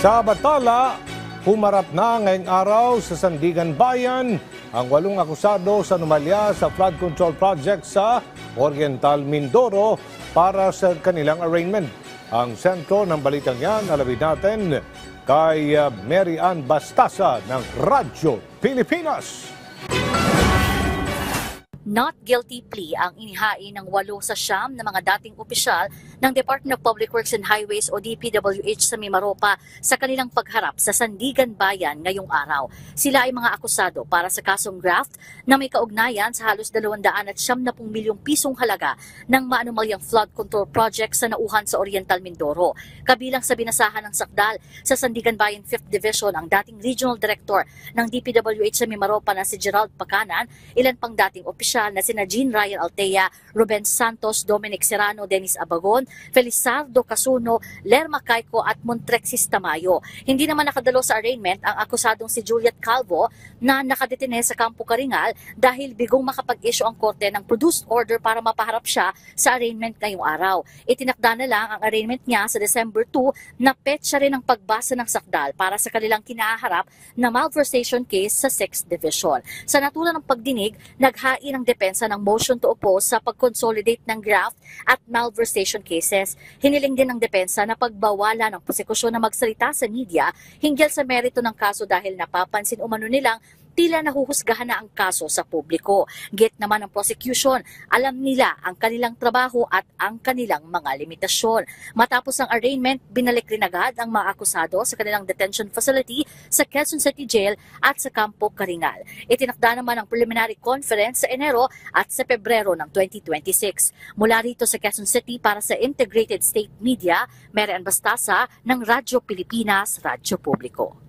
Sa Batala, humarap na ngayong araw sa Sandigan Bayan ang 8 akusado sa anomalya sa flood control project sa Oriental Mindoro para sa kanilang arraignment. Ang sentro ng balitang yan, alamin natin kay Mary Ann Bastasa ng Radyo Pilipinas. Not guilty plea ang inihain ng 8 sa 9 na mga dating opisyal ng Department of Public Works and Highways o DPWH sa Mimaropa sa kanilang pagharap sa Sandigan Bayan ngayong araw. Sila ay mga akusado para sa kasong graft na may kaugnayan sa halos 270 milyong pisong halaga ng maanumalyang flood control project sa Nauhan sa Oriental Mindoro. Kabilang sa binasahan ng sakdal sa Sandigan Bayan 5th Division ang dating Regional Director ng DPWH sa Mimaropa na si Gerald Pacanan, ilan pang dating opisyal na sina Jean Ryan Altea, Ruben Santos, Dominic Serrano, Dennis Abagon, Felizardo Casuno, Lerma Caico at Montrexis Tamayo. Hindi naman nakadalo sa arraignment ang akusadong si Juliet Calvo na nakadetine sa Campo Karingal dahil bigong makapag-issue ang korte ng produced order para mapaharap siya sa arraignment ngayong araw. Itinakda na lang ang arraignment niya sa December 2 na petsa rin ang pagbasa ng sakdal para sa kanilang kinaharap na malversation case sa 6th Division. Sa natulan ng pagdinig, naghain ang depensa ng motion to oppose sa pag-consolidate ng graft at malversation cases. Hiniling din ng depensa na pagbawalan ng prosekusyon na magsalita sa media hinggil sa merito ng kaso dahil napapansin umano nilang tila nahuhusgahan na ang kaso sa publiko. Git naman ng prosecution, alam nila ang kanilang trabaho at ang kanilang mga limitasyon. Matapos ang arraignment, binalik rin agad ang mga akusado sa kanilang detention facility sa Quezon City Jail at sa Campo Karingal. Itinakda naman ang preliminary conference sa Enero at sa Pebrero ng 2026. Mula rito sa Quezon City para sa Integrated State Media, Mary Ann Bastasa ng Radyo Pilipinas, Radyo Publiko.